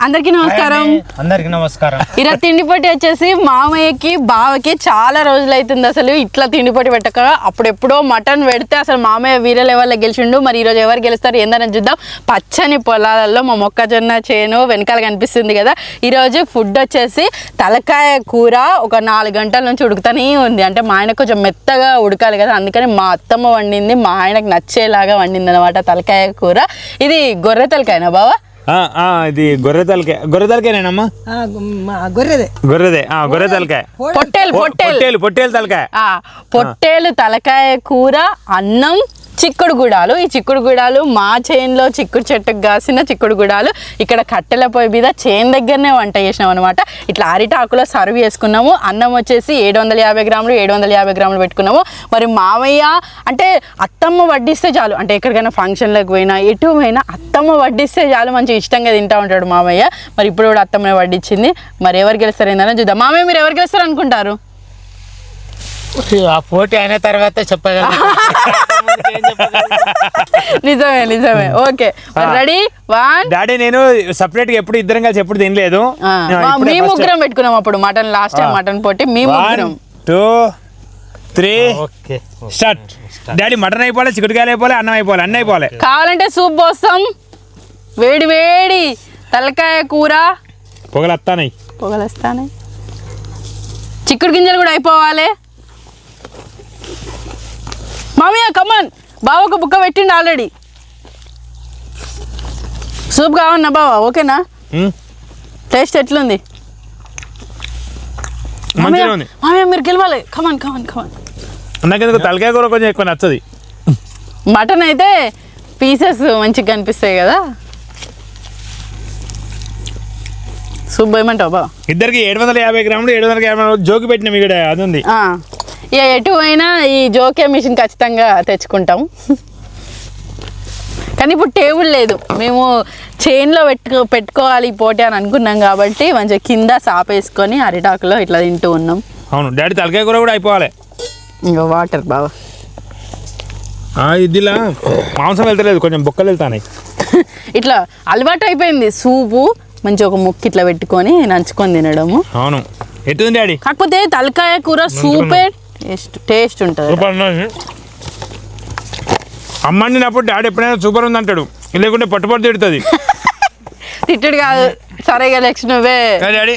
అందరికీ నమస్కారం. అందరికీ నమస్కారం. ఇలా తిండి పోటీ వచ్చేసి మామయ్యకి బావకి చాలా రోజులు అవుతుంది అసలు ఇట్లా తిండి పోటీ పెట్టక. అప్పుడెప్పుడో మటన్ పెడితే అసలు మామయ్య వీర లెవెల్లో గెలిచిండు. మరి ఈరోజు ఎవరు గెలుస్తారు ఏందని చూద్దాం. పచ్చని పొలాలలో మా మొక్కజొన్న చేను వెనకాల కనిపిస్తుంది కదా. ఈరోజు ఫుడ్ వచ్చేసి తలకాయ కూర ఒక 4 గంటల నుంచి ఉడుకుతూనే ఉంది. అంటే మా ఆయన కొంచెం మెత్తగా ఉడకాలి కదా, అందుకని మా అత్తమ్మ వండింది, మా ఆయనకు నచ్చేలాగా వండింది అనమాట తలకాయ కూర. ఇది గొర్రె తలకాయనా బావా? ఇది గొర్రె తలకాయనేనమ్మా. గొర్రె తలకాయ పొట్టేలు తలకాయ. పొట్టేలు తలకాయ కూర, అన్నం, చిక్కుడు గుడాలు. ఈ చిక్కుడు గుడాలు మా చేనులో చిక్కుడు చెట్టుకు కాసిన చిక్కుడు గుడాలు ఇక్కడ కట్టెల పొయ్యి మీద చేను దగ్గరనే వంట చేసినాం అనమాట. ఇట్లా అరిటాకులో సర్వ్ చేసుకున్నాము. అన్నం వచ్చేసి 750 గ్రాములు 750 గ్రాములు పెట్టుకున్నాము. మరి మావయ్య అంటే అత్తమ్మ వడ్డిస్తే చాలు, అంటే ఎక్కడికైనా ఫంక్షన్లకు పోయినా ఎటు పోయినా అత్తమ్మ వడ్డిస్తే చాలు, మంచిగా ఇష్టంగా తింటూ ఉంటాడు మామయ్య. మరి ఇప్పుడు కూడా అత్తమ్మ వడ్డించింది. మరి ఎవరు గెలుస్తారు ఏందని చూద్దాం. మామయ్య మీరు ఎవరు గెలుస్తారు అనుకుంటారు? ఆ పోటీ అయిన తర్వాత చెప్పగలను. నిజమే. Okay ready 1. డాడీ నేను సపరేట్ గా ఎప్పుడు ఇద్దరం కలిసి ఎప్పుడు తినలేదు. మీ ముగ్గురం పెట్టుకున్నాం అప్పుడు మటన్, లాస్ట్ టైం మటన్ పోటీ మీ ముగ్గురం. 1 2 3 స్టార్ట్. డాడీ మటన్ అయిపోవాలి, చిక్కుడుకాయలు అయిపోవాలి, అన్నం అయిపోవాలి, అన్నీ అయిపోవాలి. కావాలంటే సూప్ పోస్తాం. వేడి వేడి తలకాయ కూర. పొగలొస్తాయి. చిక్కుడు గింజలు కూడా అయిపోవాలి. మామయ్య కమన్, బావ ఒక బుక్క పెట్టిండు ఆల్రెడీ. సూప్ కావన్నా బావా? ఓకేనా? టేస్ట్ ఎట్లుంది? మామయ్య మీరు గెలవాలి. కమన్. నాకు తలకాయ కూర కొంచెం ఎక్కువ నచ్చది. మటన్ అయితే పీసెస్ మంచిగా కనిపిస్తాయి కదా. సూప్ పోయమంటావు బావ? ఇద్దరికి 750 గ్రాములు 750 గ్రాములు జోకి పెట్టిన మీ కూడా అది ఉంది. ఇక ఎటు అయినా ఈ జోకే మిషన్ ఖచ్చితంగా తెచ్చుకుంటాం. కానీ ఇప్పుడు టేబుల్ లేదు, మేము చైన్లో పెట్టుకోవాలి ఈ పోటీ అని అనుకున్నాం కాబట్టి మంచిగా కింద సాపేసుకొని అరిటాకులో ఇట్లా తింటూ ఉన్నాం. అవును డాడీ తలకాయ కూర కూడా అయిపోవాలి. ఇంకా వాటర్ బావా. ఇదిలా మాంసం వెళ్తలేదు, కొంచెం బొక్కలు వెళ్తాయి. ఇట్లా అలవాటు అయిపోయింది. సూపు మంచిగా ఒక ముక్కు ఇట్లా పెట్టుకొని నంచుకొని తినడము. అవును ఎట్టుంది డాడీ? కాకపోతే తలకాయ కూర సూపే టేస్ట్ ఉంటుంది. అమ్మండినప్పుడు డాడీ ఎప్పుడైనా సూపర్ ఉంది అంటాడు, లేకుంటే పట్టుపట్టు తిడుతుంది. తిట్టుడు కాదు, సరేగా లక్ష్మి నువ్వే. డాడీ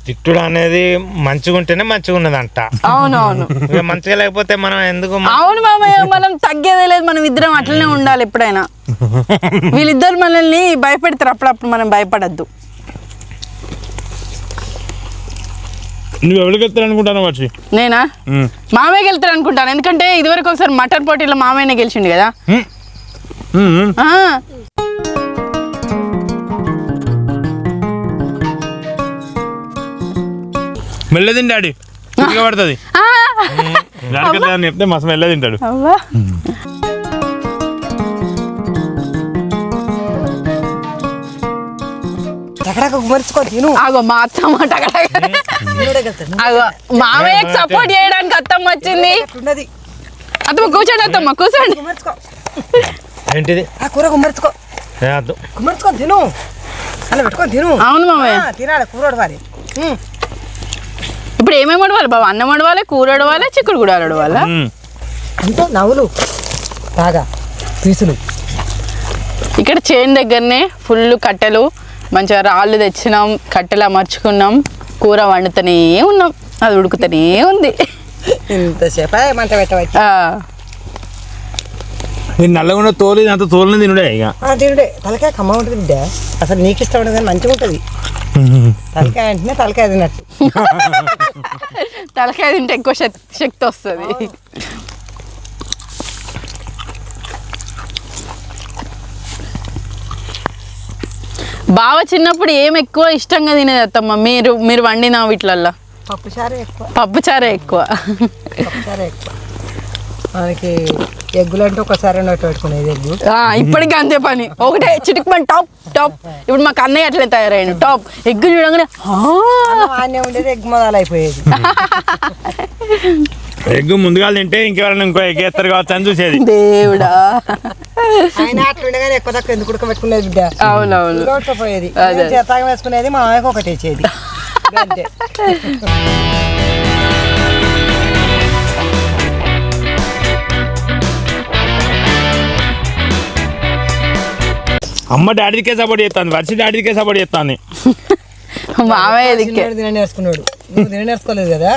తిట్టుడు అనేది మంచిగా ఉంటేనే మంచిగా ఉన్నదంట. అవునవును, మంచిగా లేకపోతే మనం ఎందుకు? అవును మామయ్య, మనం తగ్గేదే లేదు. మనం ఇద్దరం అట్లనే ఉండాలి ఎప్పుడైనా. వీళ్ళిద్దరు మనల్ని భయపెడతారు, అప్పుడప్పుడు మనం భయపడద్దు. నువ్వు ఎవరికి వెళ్తారు అనుకుంటాను? వచ్చి నేనా? మామయ్య గెలుతారు అనుకుంటాను, ఎందుకంటే ఇదివరకు ఒకసారి మటన్ పోటీలో మామయ్యనే గెలిచిండు కదా. మెల్లది డాడీ పడుతుంది చెప్తే మస్తు మెల్ల తింటాడు. మా అత్తమ్మ మామయ్యకి సపోర్ట్ చేయడానికి అత్తమ్మ వచ్చింది. అత్తమ్మ కూర్చోండి, అత్తమ్మ కూర్చోండి. ఏంటిది? అవును మామయ్య, ఇప్పుడు ఏమేమి వడవాలి బాబు? అన్నం వడవాలి, కూర వడవాలి, చిక్కుడు కూడా వడవాలా? అంటే నవ్వులు బాగా పీసులు. ఇక్కడ చేను దగ్గరనే ఫుల్ కట్టెలు, మంచిగా రాళ్ళు తెచ్చినాం, కట్టెలు అమర్చుకున్నాం, కూర వండుతూనే ఉన్నాం, అది ఉడుకుతూనే ఉంది. ఇంతసేపు మంట పెట్టవచ్చు. నేను నల్లగా తోలు అంత తోలుని తినుడే. ఇక తినుడే తలకాయ కమ్మ ఉంటుంది బిడ్డ. అసలు నీకు ఇష్టం ఉండదు కానీ మంచిగా ఉంటుంది. తలకాయ అంటేనే తలకాయ తిన్నట్టు. తలకాయ తింటే ఎక్కువ శక్తి వస్తుంది. బావ చిన్నప్పుడు ఏం ఎక్కువ ఇష్టంగా తినేది అత్తమ్మ? మీరు వండిన వీటిలల్లో పప్పుచారే ఎక్కువ. మనకి ఎగ్గులు అంటే ఒకసారి పెట్టుకునేది ఎగ్గు. ఇప్పటికీ అంతే పని, ఒకటే చిటుకుమని టాప్. ఇప్పుడు మాకు అన్నయ్య అట్లే తయారైన టాప్. ఎగ్గు చూడగానే ఉండేది ఎగ్ మొదలు అయిపోయేది. ఎగ్గు ముందుగా తింటే ఇంకెవరైనా ఇంకో ఎగ్ వేస్తారు కావచ్చు అని చూసేది. దేవుడా. ఆయన అట్లుండగానే ఎక్కువ తక్కువ ఎందుకు ఉడకబెట్టుకునేది బిడ్డ. అవునవును. ఉడకపోయేది చేతాగా వేసుకునేది, మా అమ్మకి ఒకటి వేసేది అంతే. అమ్మ డాడీకే సపోర్ట్ చేస్తాను, వర్షి డాడీకే సపోర్ట్ చేస్తాను. మామయ్య తిన నేర్చుకున్నాడు, నువ్వు తిన నేర్చుకోలేదు కదా.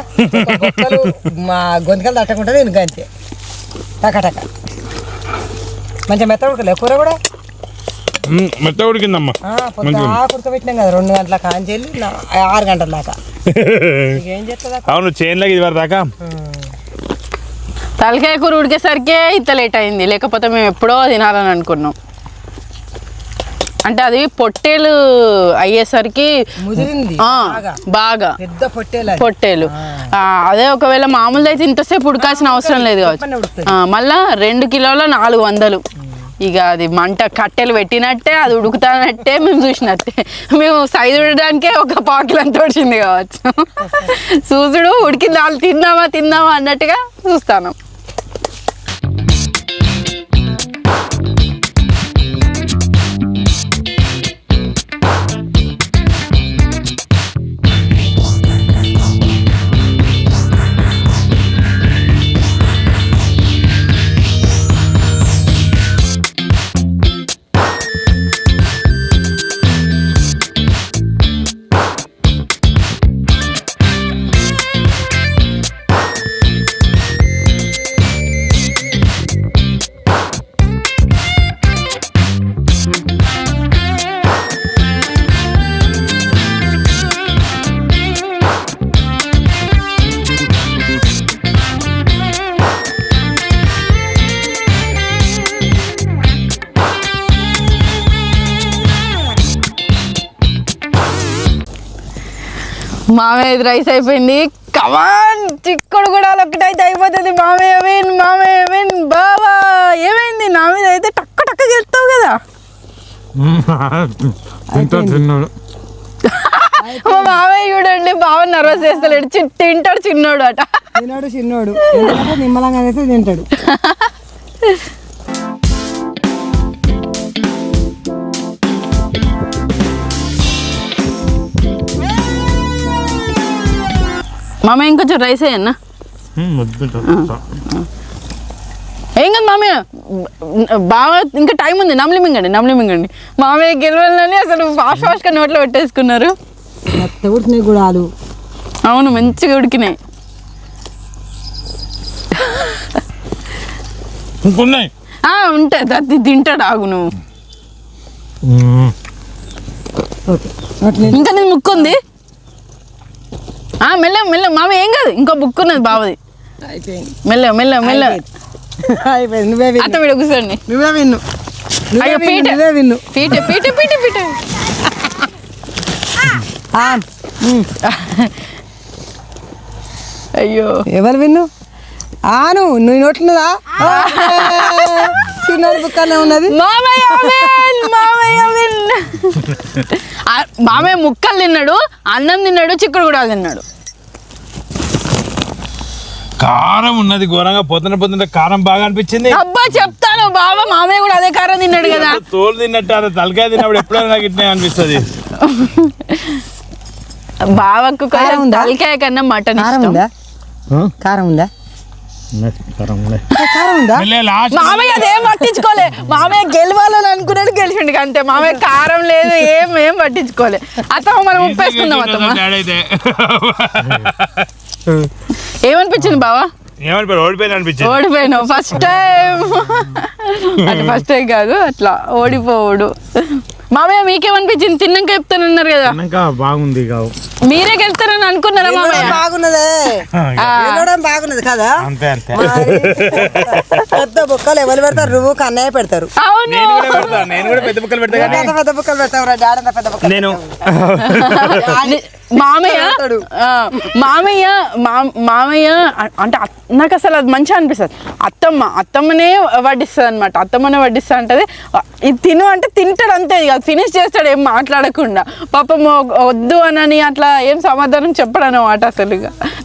బొక్కలు మా గొంతుకలు తట్టకుంటుంది ఎందుకు అంతే. టక మంచిగా మెత్త ఉడకలే కూర కూడా మెత్త ఉడికిందమ్మా. పొద్దున ఉడకబెట్టినాం కదా 2 గంటల కాంచెల్లి 6 గంటల దాకా. ఏం చేస్తుందా. అవును చేనులోకి ఇది వరకు దాకా తలకాయ కూర ఉడికేసరికే ఇంత లేట్ అయింది, లేకపోతే మేము ఎప్పుడో తినాలని అనుకున్నాం. అంటే అది పొట్టేలు అయ్యేసరికి ముదిరింది బాగా పెద్ద పొట్టేలు. అదే ఒకవేళ మామూలు అయితే ఇంతసేపు ఉడకాల్సిన అవసరం లేదు కావచ్చు. మళ్ళా 2 కిలోల 400. ఇక అది మంట కట్టెలు పెట్టినట్టే, అది ఉడుకుతానట్టే, మేము చూసినట్టే. మేము సైజు ఉడడానికే ఒక పాకిలంత వచ్చింది కావచ్చు. చూసుడు ఉడికింది, వాళ్ళు తిందామా అన్నట్టుగా చూస్తాను. మామయ్య రైస్ అయిపోయింది. కమాన్ చిక్కుడు కూడా ఒకటైతే అయిపోతుంది. మామయ్య విన్ బావా. ఏమైంది నా మీద అయితే టక్క గెలుస్తావు కదా. మా మామయ్య చూడండి, బావ నర్వస్ చేస్తలేడు, తింటాడు చిన్నోడు అట. చిన్నోడు నిమ్మలంగా అయితే తింటాడు. మామయ్య ఇంకొంచెం రైస్ అయ్యన్నా. ఏం కదా మామయ్య, బాగా ఇంకా టైం ఉంది. నమ్లి మింగండి. మామయ్య గెలవాలని అసలు ఫాస్ట్గా నోట్లో పెట్టేసుకున్నారు. ఉడికినాయి గుడాలు. అవును, మంచిగా ఉడికినాయి. ఉంటుంది, అది తింటాడు. ఆగు నువ్వు. ఇంకా నేను ముక్కు ఉంది. మెల్ల మామయ్య ఏం కాదు, ఇంకో బుక్ ఉన్నది బావది. మెల్ల అత్త వీడ కూర్చోండి. నువ్వే విన్ను. అయ్యో పీట అయ్యో ఎవరు విన్ను? నువ్వు నోట్లున్నదా? చిన్నోడి బుక్కనే ఉన్నది. మామయ్య ముక్కలు తిన్నాడు, అన్నం తిన్నాడు, చిక్కుడు కూడా తిన్నాడు. కారం ఉన్నది ఘోరంగా. పొద్దున కారం బాగా అనిపించింది. అబ్బా చెప్తాను బాబా, మామయ్య కూడా అదే కారం తిన్నాడు కదా. తోలు తిన్నట్టు తలకాయ తిన్నప్పుడు ఎప్పుడైనా నాకు ఇట్లా అనిపిస్తుంది. బావకు తలకాయ కన్నా మటన్ కారం ఉందా? మామయ్య అదేం పట్టించుకోలే. మామయ్య గెలవాలని అనుకున్నాడు, గెలిచిండు అంతే. మామయ్య కారం లేదు, ఏం పట్టించుకోలే. అత్తమ్మ మనం ఉప్పేసుకుందాం. అత్తమ్మ ఏమనిపించింది బావా? ఓడిపోయాను ఫస్ట్ టైం. అంటే ఫస్ట్ టైం కాదు, అట్లా ఓడిపోవుడు. మామయ్య మీకేమనిపించింది? తిన్నాక చెప్తానన్నారు కదా. బాగుంది. మీరే గెలుస్తారని అనుకున్నారా మామయ్య? బాగున్నది కదా. పెద్ద బుక్కలు ఎవరు పెడతారు? నువ్వు కన్నయ్య పెడతారు. అవును, నేను కూడా పెద్ద బుక్కలు పెడతా. పెద్ద బుక్కలు పెడతావు. డాడీ పెద్ద బుక్కలు. నేను మామయ్య అంటే నాకు అసలు అది మంచిగా అనిపిస్తుంది. అత్తమ్మనే వడ్డిస్తుంది అనమాట. అత్తమ్మనే వడ్డిస్తా అంటది. ఇది తిను అంటే తింటాడు అంతే, ఇక ఫినిష్ చేస్తాడు ఏం మాట్లాడకుండా. పాపం వద్దు అని అట్లా ఏం సమాధానం చెప్పడు అన్నమాట. అసలు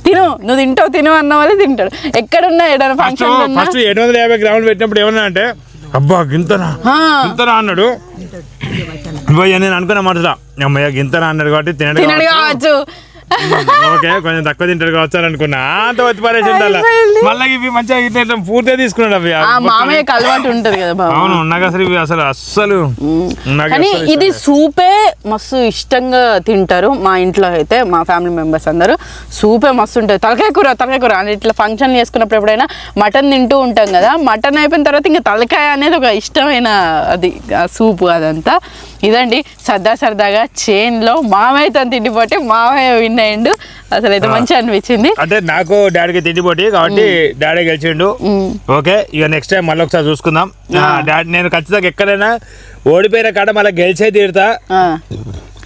తిను నువ్వు తింటావు తిను అన్న వాళ్ళే తింటాడు. ఎక్కడున్నా ఏదైనా ఫంక్షన్ ఉన్నా ఫస్ట్ 750 గ్రాములు పెట్టినప్పుడు ఏమన్నా అంటే అబ్బా గింతనా అన్నాడు. నేను అనుకున్న మనసులో అమ్మయ్య గింతనా అన్నాడు కాబట్టి తినడు కావచ్చు. ఓకే కొంచెం తక్కువ తింటాడు కావచ్చు అని అనుకున్నా. అంత వచ్చి పరేసి మళ్ళీ ఇవి మంచిగా పూర్తిగా తీసుకున్నాడు అవి. మామయ్యకి అలవాటు ఉంటది కదా బాబు. అవును నాకు అసలు ఇవి అస్సలు కానీ ఇది సూపే మస్తు ఇష్టంగా తింటారు మా ఇంట్లో అయితే. మా ఫ్యామిలీ మెంబర్స్ అందరూ సూపే మస్తు ఉంటుంది. తలకాయ కూర అని ఇట్లా ఫంక్షన్ చేసుకున్నప్పుడు ఎప్పుడైనా మటన్ తింటూ ఉంటాం కదా, మటన్ అయిపోయిన తర్వాత ఇంకా తలకాయ అనేది ఒక ఇష్టమైన అది సూపు అదంతా. ఇదండి సరదాగా చేన్లో మామయ్యతో తిండిపోతే మామయ్య విన్ అయ్యిండు. అసలు అయితే మంచిగా అనిపించింది. అంటే నాకు డాడీకి తిండిపోటీ కాబట్టి డాడీ గెలిచిండు. ఓకే ఇక నెక్స్ట్ టైం మళ్ళీ ఒకసారి చూసుకుందాం. డాడీ నేను ఖచ్చితంగా ఎక్కడైనా ఓడిపోయిన కాడ మళ్ళీ గెలిచే తీరుతా.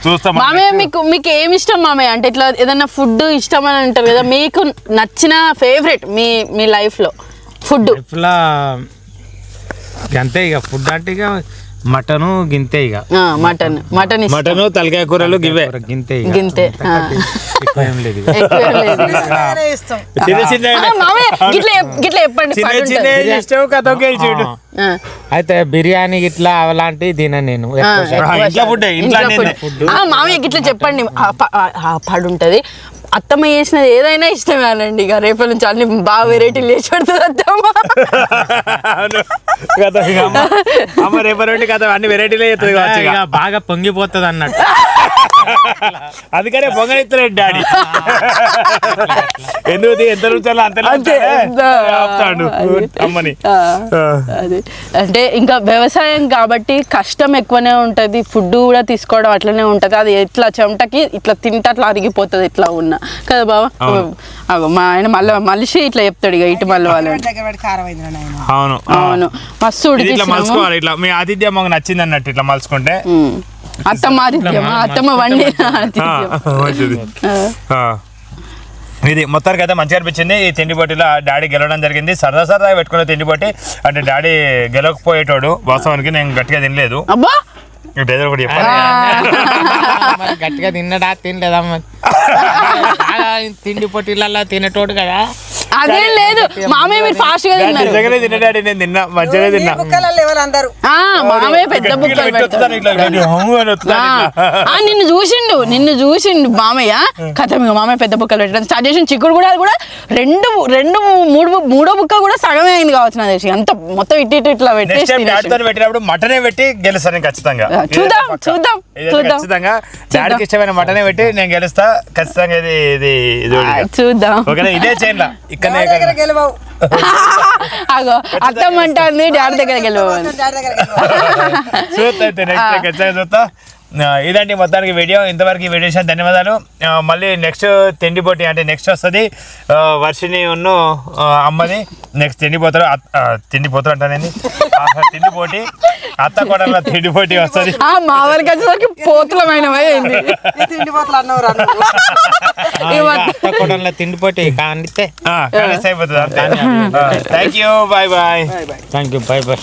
చూస్తాం. మామయ్య మీకు ఏమి ఇష్టం మామయ్య? అంటే ఇట్లా ఏదైనా ఫుడ్ ఇష్టం అని అంటారు కదా, మీకు నచ్చిన ఫేవరెట్ మీ లైఫ్లో ఫుడ్? అంతే ఇక ఫుడ్ అంటే ఇక మటను గింతే ఇక మటన్ తలకాయ కూరలు గివే గింతే ఎక్కువ ఏం లేదు. అయితే బిర్యానీ ఇట్లా అలాంటివి తిన నేను మామయ్య గిట్లా చెప్పండి. పడుంటది అత్తమ్మ చేసినది ఏదైనా ఇష్టమేనండి. ఇక రేపటి నుంచి అన్ని బాగా వెరైటీలు చేసి పెడుతుంది అత్తమ్మ. అన్ని వెరైటీలు బాగా పొంగిపోతుంది అన్నట్టు. అందుకనే పొంగనిస్తలేడు డాడీ. ఎందుకు ఎంత రుచాలో అంతే అమ్మని. అంటే ఇంకా వ్యవసాయం కాబట్టి కష్టం ఎక్కువనే ఉంటది, ఫుడ్ కూడా తీసుకోవడం అట్లనే ఉంటది. అది ఇట్లా చెమటకి ఇట్లా తింటే అట్లా అరిగిపోతుంది ఇట్లా ఉన్నా కదా బాబా. మా ఆయన మనిషి ఇట్లా చెప్తాడు ఇక ఇటు మళ్ళీ వాళ్ళు. అవును మస్తు మలుచుకోవాలి. ఇట్లా మీ ఆతిథ్యం మాకు నచ్చింది అన్నట్టు ఇట్లా మలుచుకుంటే. అత్తమ్మ వండి ఇది మొత్తానికి అయితే మంచిగా అనిపించింది. ఈ తిండి పోటీలో డాడీ గెలవడం జరిగింది. సరదాగా పెట్టుకునే తిండి పోటీ. అంటే డాడీ గెలవకపోయేటోడు, వాస్తవానికి నేను గట్టిగా తినలేదు. గట్టిగా తిన్నడా తినలేదా తిండి పొట్టిళ్ళ తినేటోడు కదా. అదేం లేదు మామయ్య, మీరు ఫాస్ట్ గా తిన్నారు. నేను తిన్నా మంచిగా తిన్నా. మామయ్య పెద్ద బుక్కలు నిన్ను చూసిండు మామయ్య. కథ మామయ్య పెద్ద బుక్కలు పెట్టడం స్టార్ట్ చేసిన. చిక్కుడు కూడా మూడో బుక్క కూడా సగమే అయింది కావచ్చు నా తెలిసి. అంత మొత్తం ఇట్లా పెట్టినప్పుడు మటనే పెట్టి గెలుస్తాను ఖచ్చితంగా. చూద్దాం ఖచ్చితంగా డాడీకి ఇష్టమైన మటనే పెట్టి నేను గెలుస్తా ఖచ్చితంగా. ఇది చూద్దాం. ఓకేనా? ఇదే చేయండి అగో అత్తమ్మ అంటుంది డాడీ దగ్గర గెలవాలి. చూస్తా. ఇదండి మొత్తానికి వీడియో. ఇంతవరకు వీడియో చేసిన ధన్యవాదాలు. మళ్ళీ నెక్స్ట్ తిండి పోటీ అంటే నెక్స్ట్ వస్తుంది వర్షిని ఉన్ను అమ్మది. నెక్స్ట్ తిండిపోతారు అంటానేది తిండి పోటీ. అత్త కొడల తిండి పోటీ వస్తుంది. మా వాళ్ళకి వచ్చేసరికి పోతులమైన తిండి పోటీ కానిస్తే అయిపోతుంది. Thank you. Bye bye. Thank you. Bye bye.